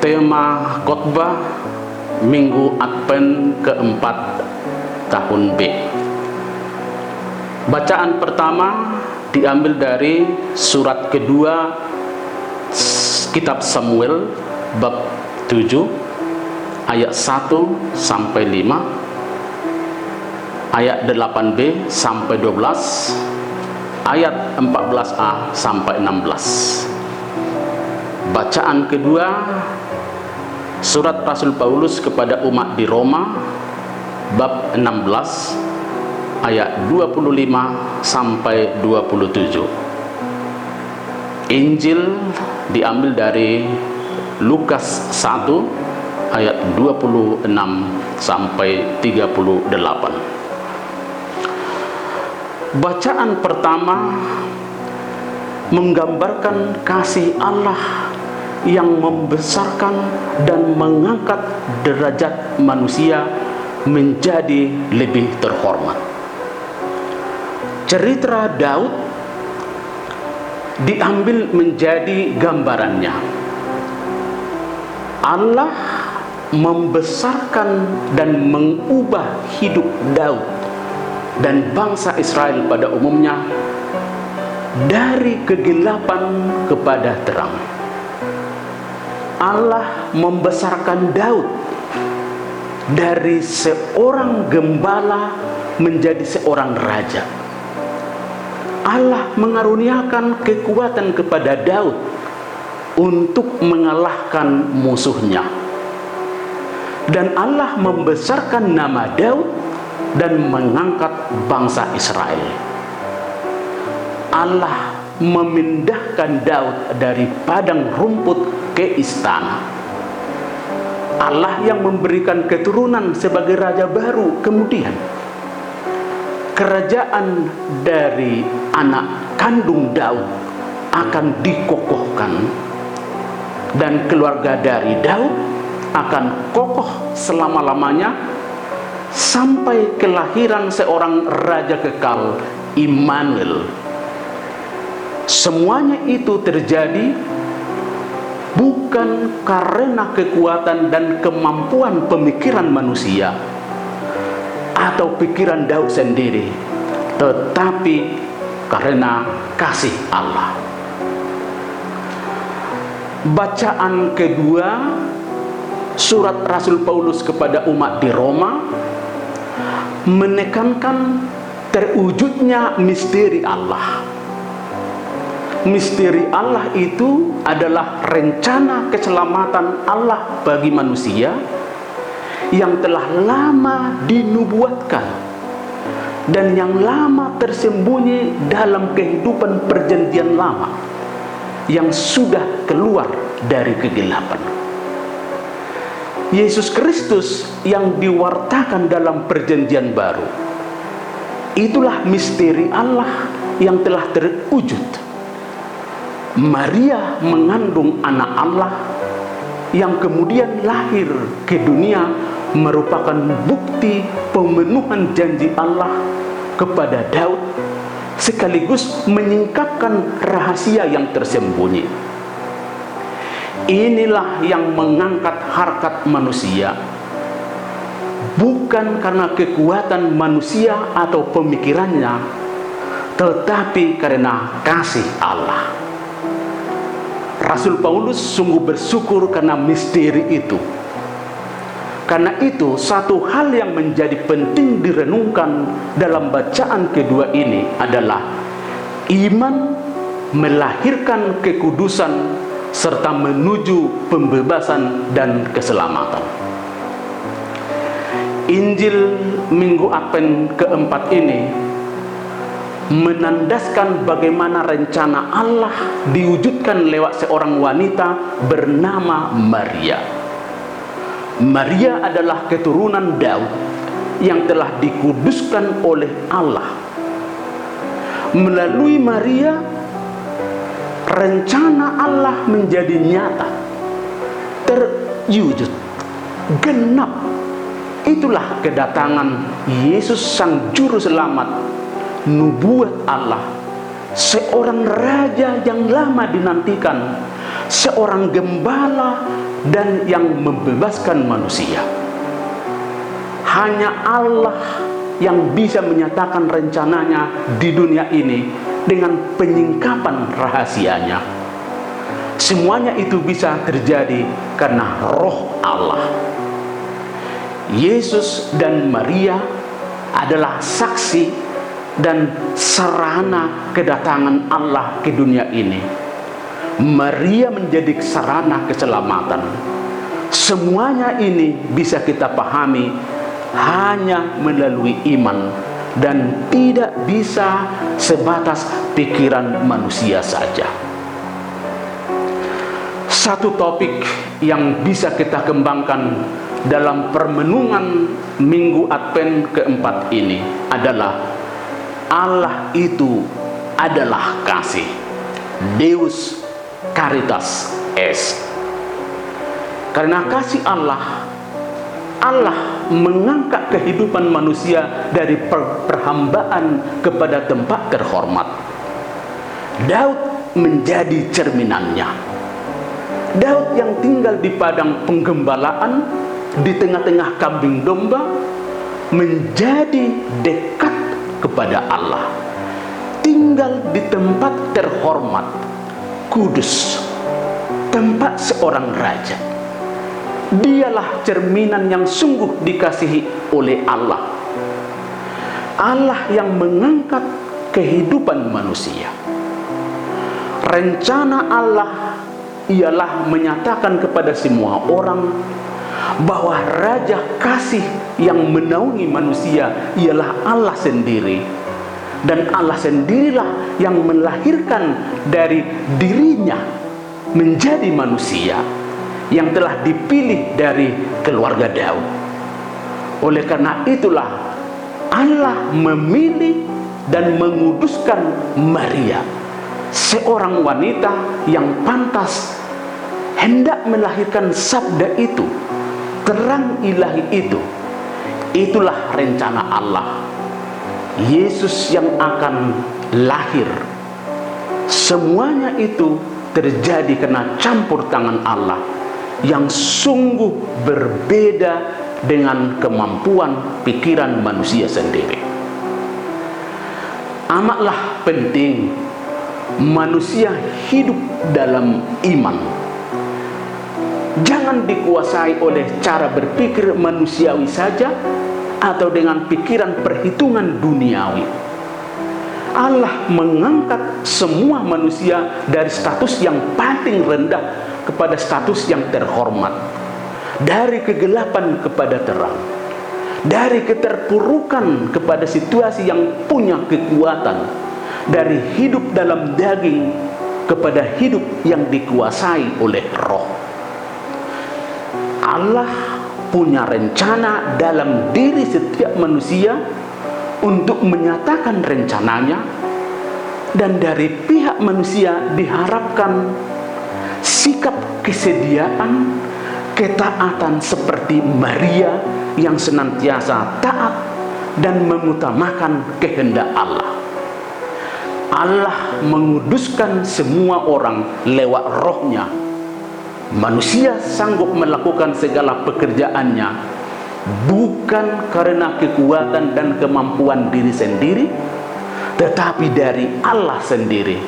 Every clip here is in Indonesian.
Tema khotbah Minggu Advent keempat tahun B. Bacaan pertama diambil dari surat kedua kitab Samuel bab 7 ayat 1 sampai 5, ayat 8b sampai 12, ayat 14a sampai 16. Bacaan kedua surat Rasul Paulus kepada umat di Roma bab 16 ayat 25 sampai 27. Injil diambil dari Lukas 1 ayat 26 sampai 38. Bacaan pertama menggambarkan kasih Allah yang membesarkan dan mengangkat derajat manusia menjadi lebih terhormat. Cerita Daud diambil menjadi gambarannya. Allah membesarkan dan mengubah hidup Daud dan bangsa Israel pada umumnya dari kegelapan kepada terang. Allah membesarkan Daud dari seorang gembala menjadi seorang raja. Allah mengaruniakan kekuatan kepada Daud untuk mengalahkan musuhnya. Dan Allah membesarkan nama Daud dan mengangkat bangsa Israel. Allah memindahkan Daud dari padang rumput ke istana. Allah yang memberikan keturunan sebagai raja baru. Kemudian kerajaan dari anak kandung Daud akan dikokohkan, dan keluarga dari Daud akan kokoh selama-lamanya sampai kelahiran seorang raja kekal, Immanuel. Semuanya itu terjadi bukan karena kekuatan dan kemampuan pemikiran manusia atau pikiran Daud sendiri, tetapi karena kasih Allah. Bacaan kedua surat Rasul Paulus kepada umat di Roma menekankan terwujudnya misteri Allah. Misteri Allah itu adalah rencana keselamatan Allah bagi manusia yang telah lama dinubuatkan dan yang lama tersembunyi dalam kehidupan perjanjian lama yang sudah keluar dari kegelapan. Yesus Kristus yang diwartakan dalam perjanjian baru, itulah misteri Allah yang telah terwujud. Maria mengandung anak Allah yang kemudian lahir ke dunia merupakan bukti pemenuhan janji Allah kepada Daud, sekaligus menyingkapkan rahasia yang tersembunyi. Inilah yang mengangkat harkat manusia, bukan karena kekuatan manusia atau pemikirannya, tetapi karena kasih Allah. Rasul Paulus sungguh bersyukur karena misteri itu. Karena itu, satu hal yang menjadi penting direnungkan dalam bacaan kedua ini adalah iman melahirkan kekudusan serta menuju pembebasan dan keselamatan. Injil Minggu Advent keempat ini menandaskan bagaimana rencana Allah diwujudkan lewat seorang wanita bernama Maria. Maria adalah keturunan Daud yang telah dikuduskan oleh Allah. Melalui Maria, rencana Allah menjadi nyata, terwujud, genap. Itulah kedatangan Yesus Sang Juru Selamat, nubuat Allah, seorang raja yang lama dinantikan, seorang gembala dan yang membebaskan manusia. Hanya Allah yang bisa menyatakan rencananya di dunia ini dengan penyingkapan rahasianya. Semuanya itu bisa terjadi karena Roh Allah. Yesus dan Maria adalah saksi dan sarana kedatangan Allah ke dunia ini. Maria menjadi sarana keselamatan. Semuanya ini bisa kita pahami hanya melalui iman dan tidak bisa sebatas pikiran manusia saja. Satu topik yang bisa kita kembangkan dalam permenungan Minggu Advent keempat ini adalah Allah itu adalah kasih. Deus Caritas Est. Karena kasih Allah mengangkat kehidupan manusia dari perhambaan kepada tempat terhormat. Daud menjadi cerminannya. Daud yang tinggal di padang penggembalaan di tengah-tengah kambing domba menjadi dekat kepada Allah, tinggal di tempat terhormat, kudus, tempat seorang raja. Dialah cerminan yang sungguh dikasihi oleh Allah. Allah yang mengangkat kehidupan manusia. Rencana Allah ialah menyatakan kepada semua orang bahwa Raja Kasih yang menaungi manusia ialah Allah sendiri. Dan Allah sendirilah yang melahirkan dari dirinya menjadi manusia yang telah dipilih dari keluarga Daud. Oleh karena itulah Allah memilih dan menguduskan Maria, seorang wanita yang pantas hendak melahirkan sabda itu, terang ilahi itu. Itulah rencana Allah. Yesus yang akan lahir. Semuanya itu terjadi karena campur tangan Allah yang sungguh berbeda dengan kemampuan pikiran manusia sendiri. Amatlah penting manusia hidup dalam iman. Jangan dikuasai oleh cara berpikir manusiawi saja atau dengan pikiran perhitungan duniawi. Allah mengangkat semua manusia dari status yang paling rendah kepada status yang terhormat, dari kegelapan kepada terang, dari keterpurukan kepada situasi yang punya kekuatan, dari hidup dalam daging kepada hidup yang dikuasai oleh roh. Allah punya rencana dalam diri setiap manusia untuk menyatakan rencananya, dan dari pihak manusia diharapkan sikap kesediaan, ketaatan seperti Maria yang senantiasa taat dan mengutamakan kehendak Allah. Allah menguduskan semua orang lewat rohnya. Manusia sanggup melakukan segala pekerjaannya bukan karena kekuatan dan kemampuan diri sendiri, tetapi dari Allah sendiri.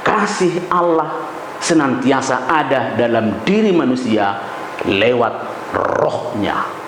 Kasih Allah senantiasa ada dalam diri manusia lewat rohnya.